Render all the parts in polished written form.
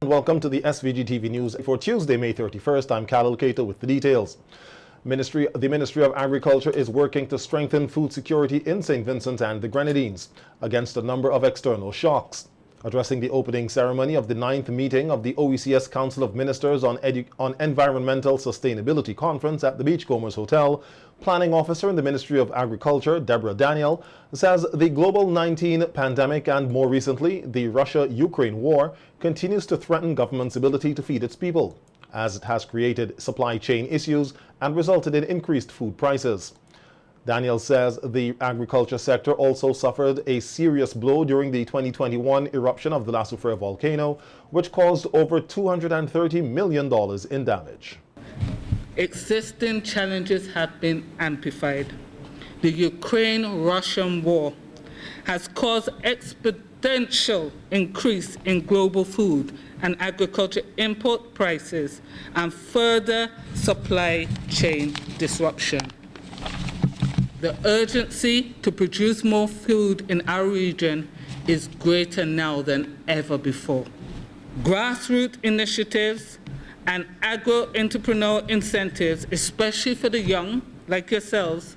Welcome to the SVG-TV news for Tuesday, May 31st. I'm Carol Cato with the details. The Ministry of Agriculture is working to strengthen food security in St. Vincent and the Grenadines against a number of external shocks. Addressing the opening ceremony of the 9th meeting of the OECS Council of Ministers on Environmental Sustainability Conference at the Beachcombers Hotel, Planning Officer in the Ministry of Agriculture, Deborah Daniel, says the global-19 pandemic and more recently the Russia-Ukraine war continues to threaten government's ability to feed its people, as it has created supply chain issues and resulted in increased food prices. Daniel says the agriculture sector also suffered a serious blow during the 2021 eruption of the La Soufrière volcano, which caused over $230 million in damage. Existing challenges have been amplified. The Ukraine-Russian war has caused exponential increase in global food and agriculture import prices and further supply chain disruption. The urgency to produce more food in our region is greater now than ever before. Grassroots initiatives and agro-entrepreneur incentives, especially for the young, like yourselves,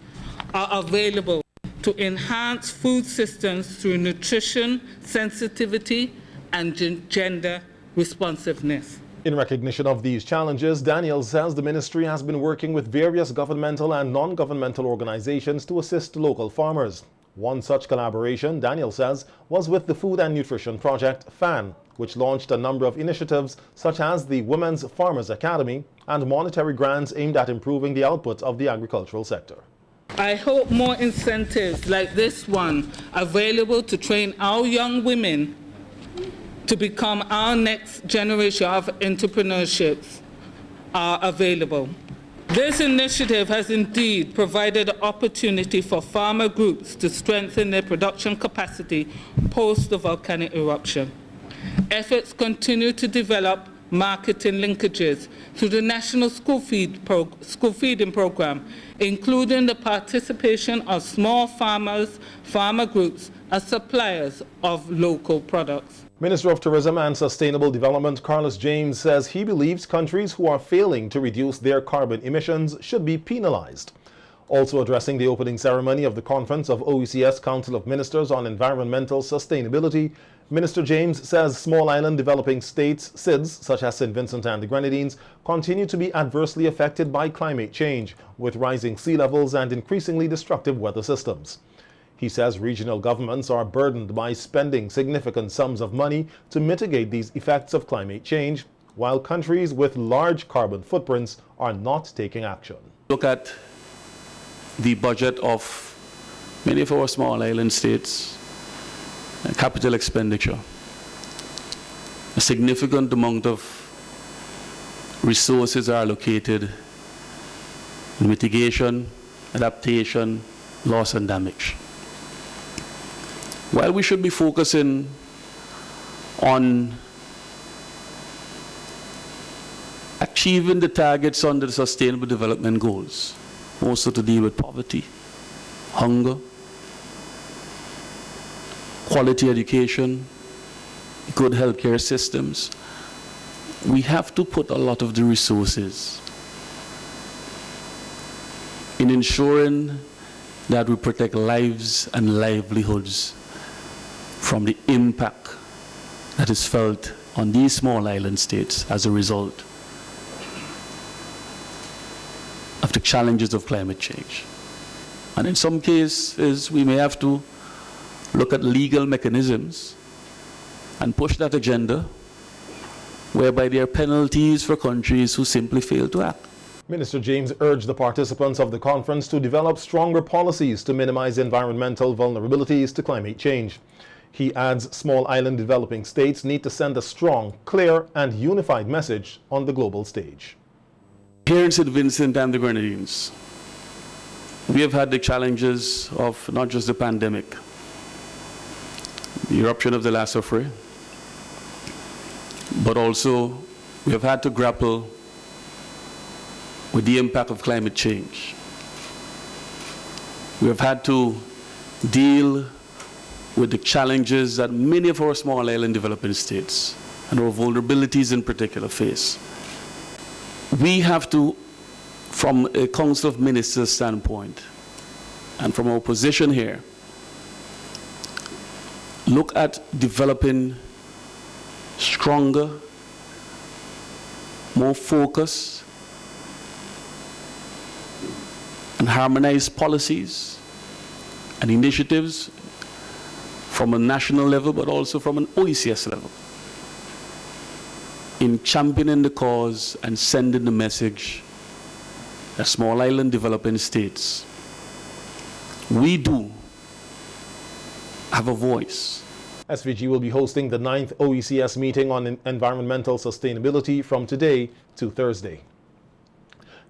are available to enhance food systems through nutrition, sensitivity, and gender responsiveness. In recognition of these challenges, Daniel says the ministry has been working with various governmental and non-governmental organizations to assist local farmers. One such collaboration, Daniel says, was with the Food and Nutrition Project, FAN, which launched a number of initiatives such as the Women's Farmers Academy and monetary grants aimed at improving the output of the agricultural sector. I hope more incentives like this one available to train our young women to become our next generation of entrepreneurships are available. This initiative has indeed provided an opportunity for farmer groups to strengthen their production capacity post the volcanic eruption. Efforts continue to develop marketing linkages through the National School Feeding Program, including the participation of small farmers, farmer groups as suppliers of local products. Minister of Tourism and Sustainable Development Carlos James says he believes countries who are failing to reduce their carbon emissions should be penalized. Also addressing the opening ceremony of the conference of OECS Council of Ministers on Environmental Sustainability, Minister James says small island developing states, SIDS, such as St. Vincent and the Grenadines, continue to be adversely affected by climate change, with rising sea levels and increasingly destructive weather systems. He says regional governments are burdened by spending significant sums of money to mitigate these effects of climate change, while countries with large carbon footprints are not taking action. Look at the budget of many of our small island states, capital expenditure. A significant amount of resources are allocated in mitigation, adaptation, loss and damage. While we should be focusing on achieving the targets under the Sustainable Development Goals, also to deal with poverty, hunger, quality education, good healthcare systems, we have to put a lot of the resources in ensuring that we protect lives and livelihoods from the impact that is felt on these small island states as a result of the challenges of climate change. And in some cases, we may have to look at legal mechanisms and push that agenda whereby there are penalties for countries who simply fail to act. Minister James urged the participants of the conference to develop stronger policies to minimize environmental vulnerabilities to climate change. He adds small island developing states need to send a strong, clear, and unified message on the global stage. Here in St. Vincent and the Grenadines, we have had the challenges of not just the pandemic, the eruption of the La Soufrière, but also we have had to grapple with the impact of climate change. We have had to deal with the challenges that many of our small island developing states and our vulnerabilities in particular face. We have to, from a Council of Ministers standpoint, and from our position here, look at developing stronger, more focused, and harmonized policies and initiatives from a national level, but also from an OECS level, in championing the cause and sending the message that small island developing states, we do have a voice. SVG will be hosting the 9th OECS meeting on environmental sustainability from today to Thursday.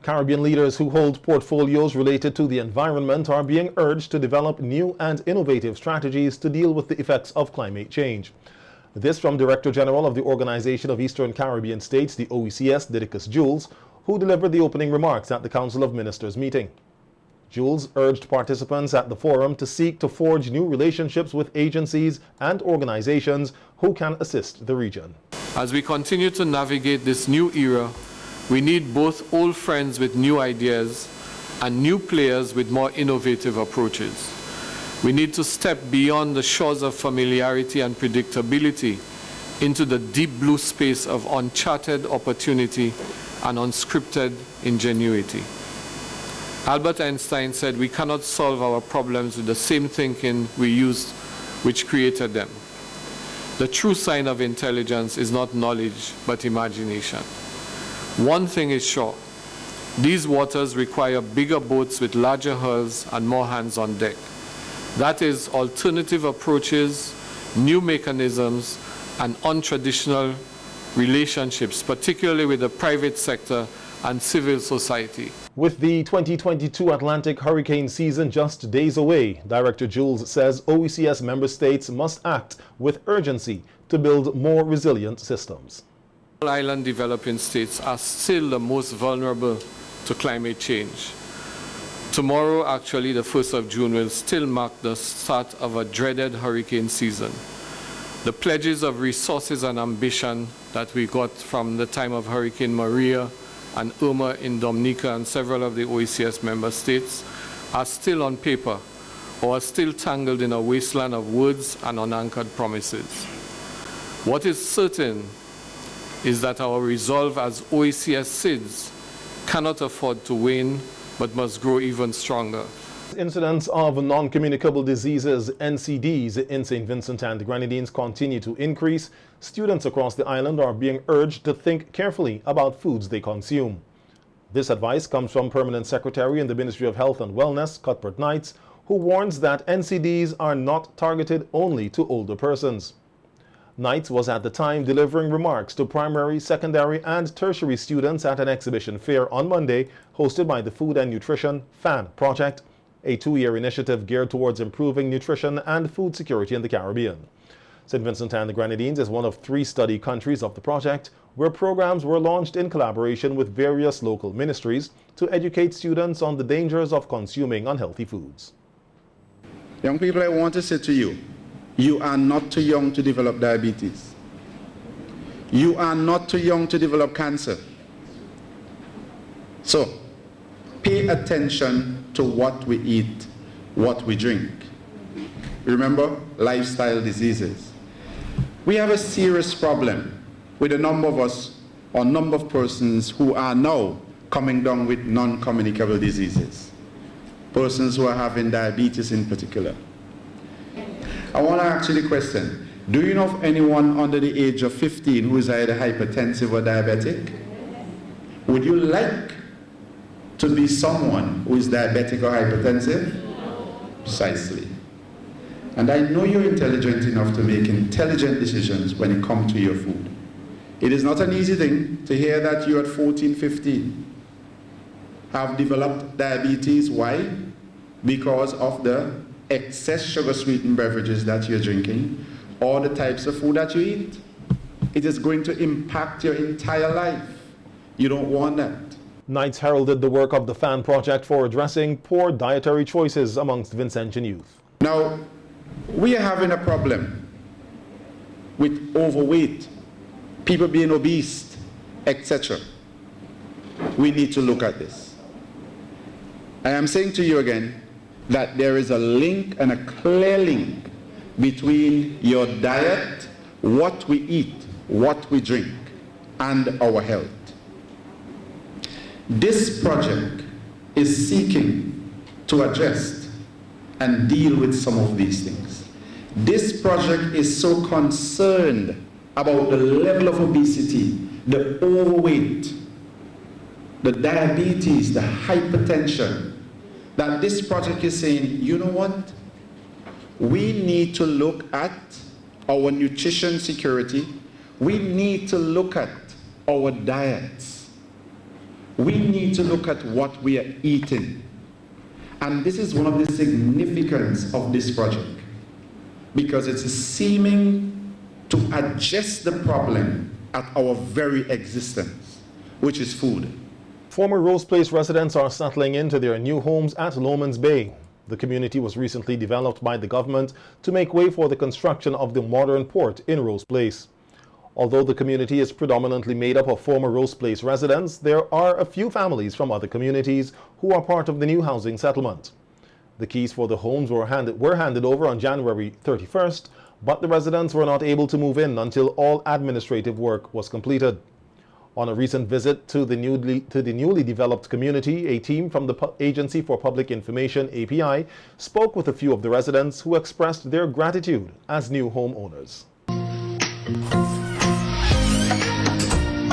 Caribbean leaders who hold portfolios related to the environment are being urged to develop new and innovative strategies to deal with the effects of climate change. This from Director General of the Organization of Eastern Caribbean States, the OECS, Didicus Jules, who delivered the opening remarks at the Council of Ministers meeting. Jules urged participants at the forum to seek to forge new relationships with agencies and organizations who can assist the region. As we continue to navigate this new era, we need both old friends with new ideas and new players with more innovative approaches. We need to step beyond the shores of familiarity and predictability into the deep blue space of uncharted opportunity and unscripted ingenuity. Albert Einstein said we cannot solve our problems with the same thinking we used which created them. The true sign of intelligence is not knowledge, but imagination. One thing is sure, these waters require bigger boats with larger hulls and more hands on deck. That is, alternative approaches, new mechanisms, and untraditional relationships, particularly with the private sector and civil society. With the 2022 Atlantic hurricane season just days away, Director Jules says OECS member states must act with urgency to build more resilient systems. Island developing states are still the most vulnerable to climate change. Tomorrow, actually, the 1st of June, will still mark the start of a dreaded hurricane season. The pledges of resources and ambition that we got from the time of Hurricane Maria and Irma in Dominica and several of the OECS member states are still on paper or are still tangled in a wasteland of words and unanchored promises. What is certain is that our resolve as OECS SIDS cannot afford to wane, but must grow even stronger. Incidents of non-communicable diseases, NCDs, in St. Vincent and the Grenadines continue to increase. Students across the island are being urged to think carefully about foods they consume. This advice comes from Permanent Secretary in the Ministry of Health and Wellness, Cuthbert Knights, who warns that NCDs are not targeted only to older persons. Knights was at the time delivering remarks to primary, secondary and tertiary students at an exhibition fair on Monday hosted by the Food and Nutrition FAN project, a 2-year initiative geared towards improving nutrition and food security in the Caribbean. St. Vincent and the Grenadines is one of 3 study countries of the project, where programs were launched in collaboration with various local ministries to educate students on the dangers of consuming unhealthy foods. Young people, I want to say to you, you are not too young to develop diabetes. You are not too young to develop cancer. So, pay attention to what we eat, what we drink. Remember, lifestyle diseases. We have a serious problem with a number of us, or number of persons who are now coming down with non-communicable diseases. Persons who are having diabetes in particular. I want to actually question, do you know of anyone under the age of 15 who is either hypertensive or diabetic? Would you like to be someone who is diabetic or hypertensive? Precisely. And I know you're intelligent enough to make intelligent decisions when it comes to your food. It is not an easy thing to hear that you at 14, 15 have developed diabetes. Why? Because of the excess sugar-sweetened beverages that you're drinking or the types of food that you eat. It is going to impact your entire life. You don't want that. Knights heralded the work of the FAN project for addressing poor dietary choices amongst Vincentian youth. Now, we are having a problem with overweight people being obese, etc. We need to look at this. I am saying to you again that there is a link and a clear link between your diet, what we eat, what we drink, and our health. This project is seeking to address and deal with some of these things. This project is so concerned about the level of obesity, the overweight, the diabetes, the hypertension, that this project is saying, you know what? We need to look at our nutrition security. We need to look at our diets. We need to look at what we are eating. And this is one of the significance of this project, because it's seeming to address the problem at our very existence, which is food. Former Rose Place residents are settling into their new homes at Lomans Bay. The community was recently developed by the government to make way for the construction of the modern port in Rose Place. Although the community is predominantly made up of former Rose Place residents, there are a few families from other communities who are part of the new housing settlement. The keys for the homes were handed over on January 31st, but the residents were not able to move in until all administrative work was completed. On a recent visit to the newly developed community, a team from the Agency for Public Information, API, spoke with a few of the residents who expressed their gratitude as new homeowners.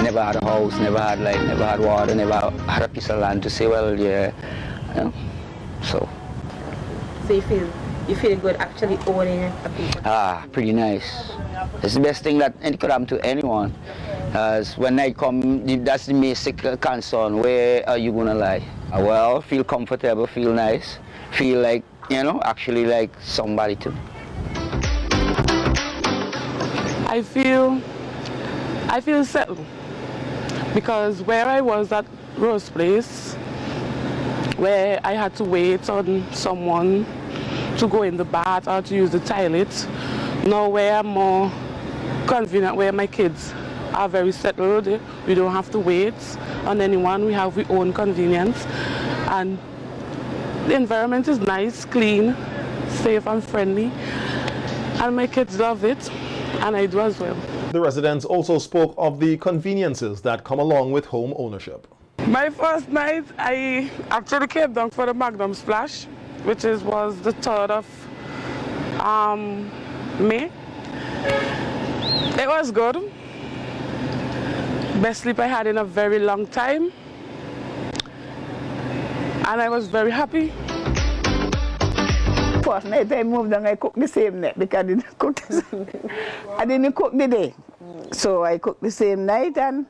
Never had a house, never had water, never had a piece of land to say, well, yeah, you know, so. So you feel good actually owning a piece? Pretty nice. It's the best thing that could happen to anyone. As when night come, that's the basic concern. Where are you gonna lie? Well, feel comfortable, feel nice, feel like, you know, actually like somebody too. I feel settled, because where I was at Rose Place, where I had to wait on someone to go in the bath or to use the toilet, now where I'm more convenient, where my kids are very settled, we don't have to wait on anyone, we have our own convenience, and the environment is nice, clean, safe and friendly, and my kids love it, and I do as well. The residents also spoke of the conveniences that come along with home ownership. My first night, I actually came down for the Magnum Splash, which was the 3rd of May. It was good. Best sleep I had in a very long time. And I was very happy. First night I moved down, I cooked the same night because I didn't cook the day. So I cooked the same night, and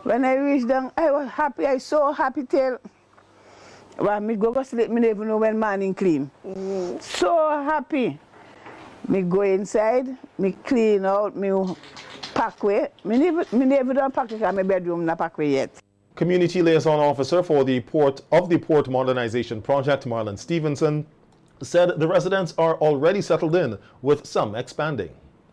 when I reached down, I was happy. I was so happy till, well, me go sleep, me never know when morning clean. So happy. Me go inside, me clean out, me pack away. Me never done pack because my bedroom not pack away yet. Community liaison officer for the Port Modernization Project, Marlon Stevenson, said the residents are already settled in, with some expanding.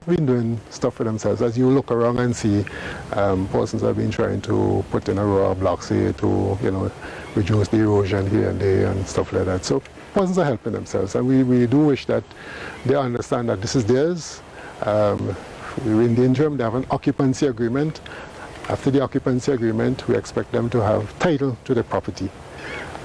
Been doing stuff for themselves. As you look around and see, persons have been trying to put in a row of blocks here to, you know, reduce the erosion here and there and stuff like that. So persons are helping themselves, and we do wish that they understand that this is theirs. In the interim, they have an occupancy agreement. After the occupancy agreement, we expect them to have title to the property.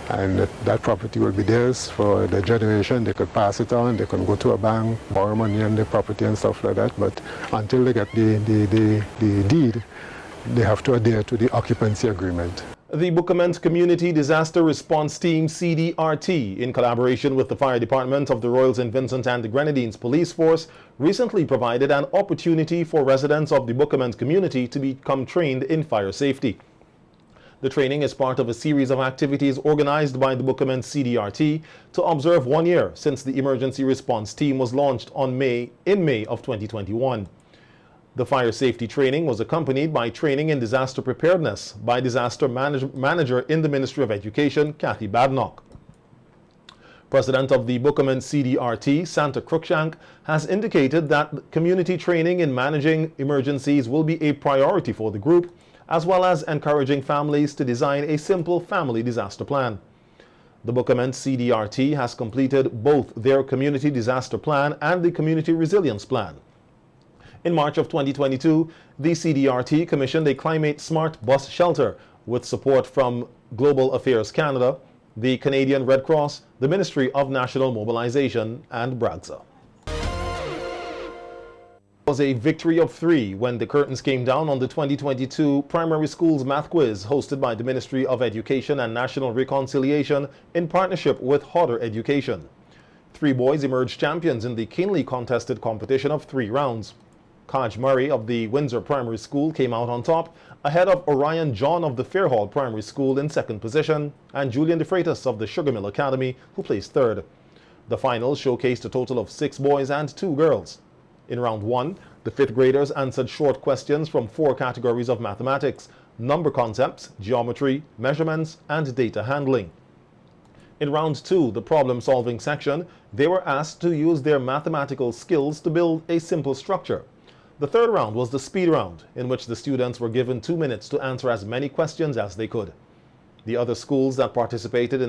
And that property will be theirs for the generation. They could pass it on, they can go to a bank, borrow money on the property and stuff like that. But until they get the deed, they have to adhere to the occupancy agreement. The Bookament Community Disaster Response Team, CDRT, in collaboration with the Fire Department of the Royal St. Vincent and the Grenadines Police Force, recently provided an opportunity for residents of the Bookament community to become trained in fire safety. The training is part of a series of activities organized by the Bookament CDRT to observe 1 year since the emergency response team was launched in May of 2021. The fire safety training was accompanied by training in disaster preparedness by disaster manager in the Ministry of Education, Kathy Badnock. President of the Bookham NCDRT, Santa Cruikshank, has indicated that community training in managing emergencies will be a priority for the group, as well as encouraging families to design a simple family disaster plan. The Bookham NCDRT has completed both their community disaster plan and the community resilience plan. In March of 2022, the CDRT commissioned a climate smart bus shelter with support from Global Affairs Canada, the Canadian Red Cross, the Ministry of National Mobilization, and BRAGSA. It was a victory of 3 when the curtains came down on the 2022 Primary Schools Math Quiz hosted by the Ministry of Education and National Reconciliation in partnership with Hodder Education. 3 boys emerged champions in the keenly contested competition of 3 rounds. Kaj Murray of the Windsor Primary School came out on top, ahead of Orion John of the Fairhall Primary School in 2nd position, and Julian DeFreitas of the Sugar Mill Academy, who placed 3rd. The finals showcased a total of 6 boys and 2 girls. In round 1, the 5th graders answered short questions from 4 categories of mathematics: number concepts, geometry, measurements, and data handling. In round 2, the problem-solving section, they were asked to use their mathematical skills to build a simple structure. The 3rd round was the speed round, in which the students were given 2 minutes to answer as many questions as they could. The other schools that participated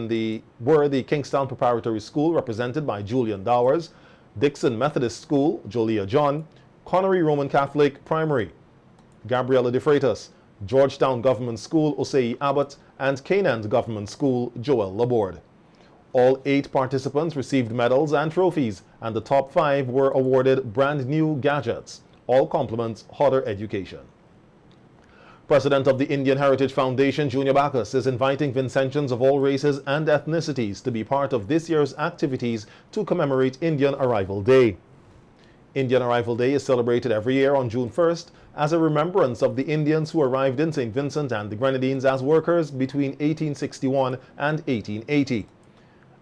were the Kingstown Preparatory School, represented by Julian Dowers, Dixon Methodist School, Jolia John, Connery Roman Catholic Primary, Gabriela DeFreitas, Georgetown Government School, Osei Abbott, and Canaan Government School, Joel Laborde. All 8 participants received medals and trophies, and the top 5 were awarded brand new gadgets. All compliments Hodder Education. President of the Indian Heritage Foundation, Junior Bacchus, is inviting Vincentians of all races and ethnicities to be part of this year's activities to commemorate Indian Arrival Day. Indian Arrival Day is celebrated every year on June 1st as a remembrance of the Indians who arrived in St. Vincent and the Grenadines as workers between 1861 and 1880.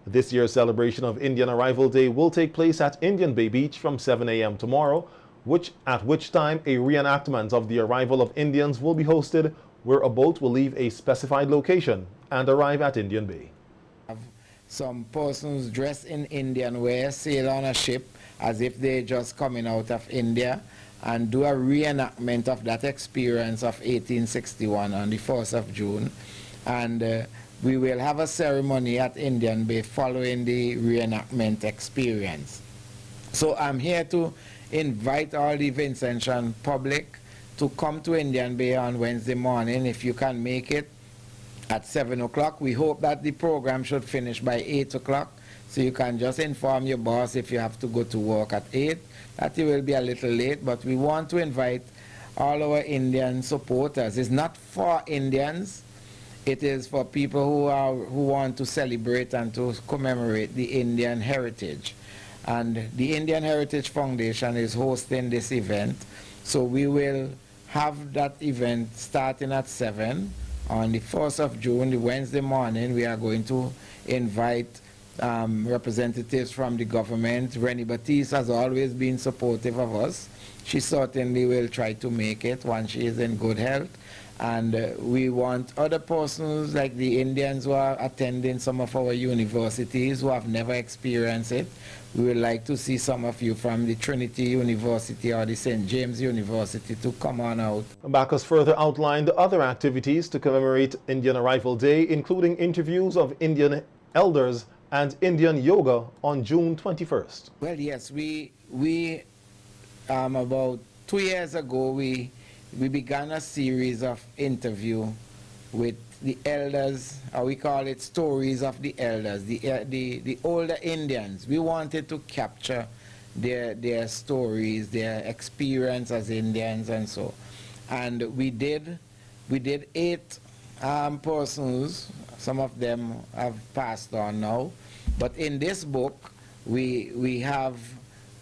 This year's celebration of Indian Arrival Day will take place at Indian Bay Beach from 7 a.m. tomorrow, at which time a reenactment of the arrival of Indians will be hosted, where a boat will leave a specified location and arrive at Indian Bay. Some persons dressed in Indian wear sail on a ship as if they're just coming out of India and do a reenactment of that experience of 1861 on the 1st of June. And we will have a ceremony at Indian Bay following the reenactment experience. So I'm here to invite all the Vincentian public to come to Indian Bay on Wednesday morning if you can make it at 7 o'clock. We hope that the program should finish by 8 o'clock, so you can just inform your boss if you have to go to work at 8 that you will be a little late. But we want to invite all our Indian supporters. It's not for Indians, it is for people who want to celebrate and to commemorate the Indian heritage. And the Indian Heritage Foundation is hosting this event. So we will have that event starting at 7 on the 1st of June, the Wednesday morning. We are going to invite representatives from the government. Rennie Batiste has always been supportive of us. She certainly will try to make it once she is in good health. And we want other persons like the Indians who are attending some of our universities who have never experienced it. We would like to see some of you from the Trinity University or the St. James University to come on out. Bacchus further outlined other activities to commemorate Indian Arrival Day, including interviews of Indian elders and Indian yoga on June 21st. Well, yes, we about 2 years ago, we began a series of interviews with the elders, or we call it stories of the elders, the older Indians. We wanted to capture their stories, their experience as Indians and so. And we did 8 persons. Some of them have passed on now. But in this book, we have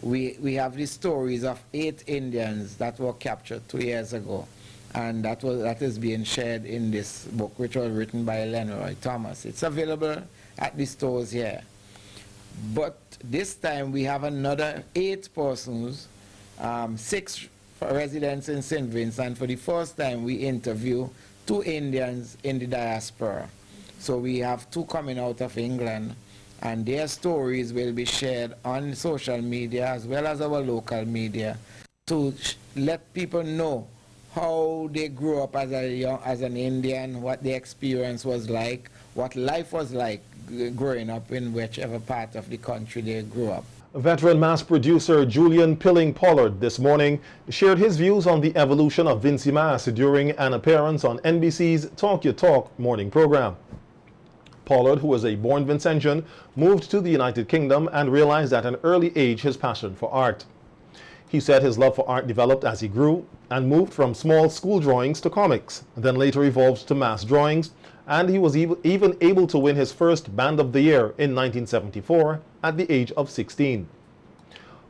the stories of 8 Indians that were captured 2 years ago. And that is being shared in this book, which was written by Leroy Thomas. It's available at the stores here. But this time we have another 8 persons, 6 residents in St. Vincent. For the first time we interview 2 Indians in the diaspora. So we have 2 coming out of England and their stories will be shared on social media as well as our local media to let people know how they grew up as an Indian, what the experience was like, what life was like growing up in whichever part of the country they grew up. Veteran mass producer Julian Pilling Pollard this morning shared his views on the evolution of Vinci Mass during an appearance on NBC's Talk Your Talk morning program. Pollard, who is a born Vincentian, moved to the United Kingdom and realized at an early age his passion for art. He said his love for art developed as he grew and moved from small school drawings to comics, then later evolved to mass drawings, and he was even able to win his first Band of the Year in 1974 at the age of 16.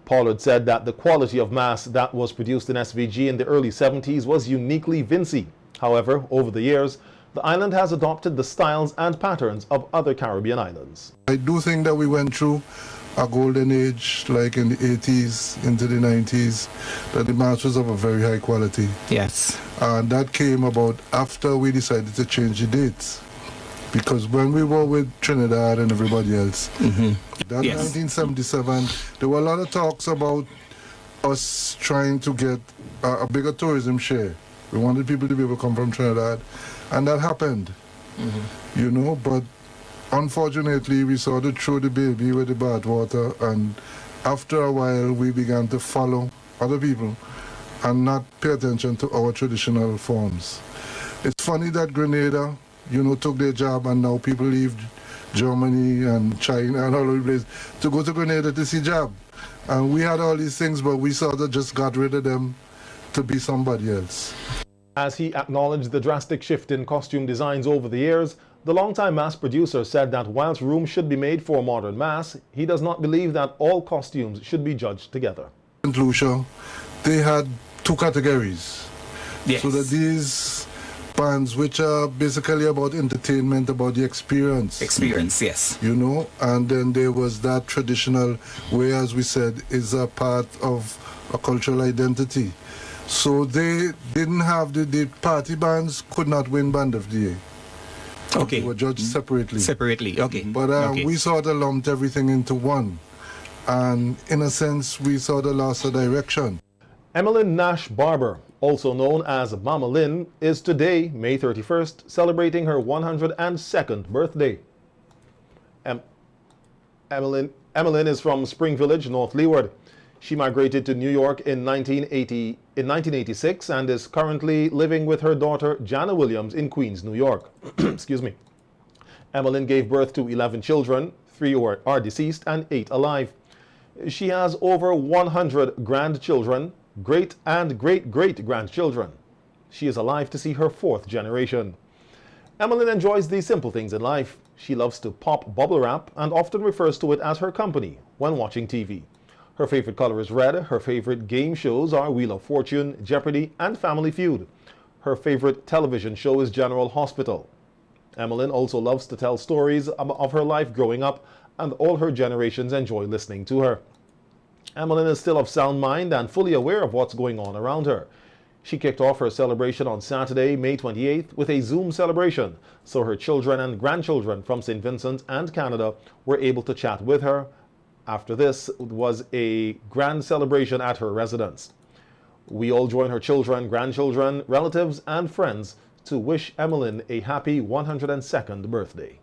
Pollard said that the quality of mass that was produced in SVG in the early 70s was uniquely Vinci. However, over the years, the island has adopted the styles and patterns of other Caribbean islands. I do think that we went through a golden age, like in the 80s into the 90s, that the mass was of a very high quality. Yes. And that came about after we decided to change the dates. Because when we were with Trinidad and everybody else, that 1977, there were a lot of talks about us trying to get a bigger tourism share. We wanted people to be able to come from Trinidad, and that happened, you know, but unfortunately, we sort of threw the baby with the bathwater, and after a while, we began to follow other people and not pay attention to our traditional forms. It's funny that Grenada, you know, took their job, and now people leave Germany and China and all over the place to go to Grenada to see job. And we had all these things, but we sort of just got rid of them to be somebody else. As he acknowledged the drastic shift in costume designs over the years, the longtime mass producer said that whilst room should be made for modern mass, he does not believe that all costumes should be judged together. In Lucia, they had two categories. Yes. So that these bands, which are basically about entertainment, about the experience. Experience, yes. You know, and then there was that traditional, where, as we said, is a part of a cultural identity. So they didn't have the party bands could not win Band of the Year. Okay. They were judged separately. Separately, okay. But okay. we sort of lumped everything into one. And in a sense, we sort of lost a direction. Emmeline Nash Barber, also known as Mama Lynn, is today, May 31st, celebrating her 102nd birthday. Emmeline is from Spring Village, North Leeward. She migrated to New York in 1986 and is currently living with her daughter, Jana Williams, in Queens, New York. Excuse me. Emmeline gave birth to 11 children, 3 are deceased and 8 alive. She has over 100 grandchildren, great and great-great-grandchildren. She is alive to see her 4th generation. Emmeline enjoys the simple things in life. She loves to pop bubble wrap and often refers to it as her company when watching TV. Her favorite color is red. Her favorite game shows are Wheel of Fortune, Jeopardy, and Family Feud. Her favorite television show is General Hospital. Emmeline also loves to tell stories of her life growing up, and all her generations enjoy listening to her. Emmeline is still of sound mind and fully aware of what's going on around her. She kicked off her celebration on Saturday, May 28th, with a Zoom celebration, so her children and grandchildren from St. Vincent and Canada were able to chat with her. After this was a grand celebration at her residence. We all join her children, grandchildren, relatives, and friends to wish Emmeline a happy 102nd birthday.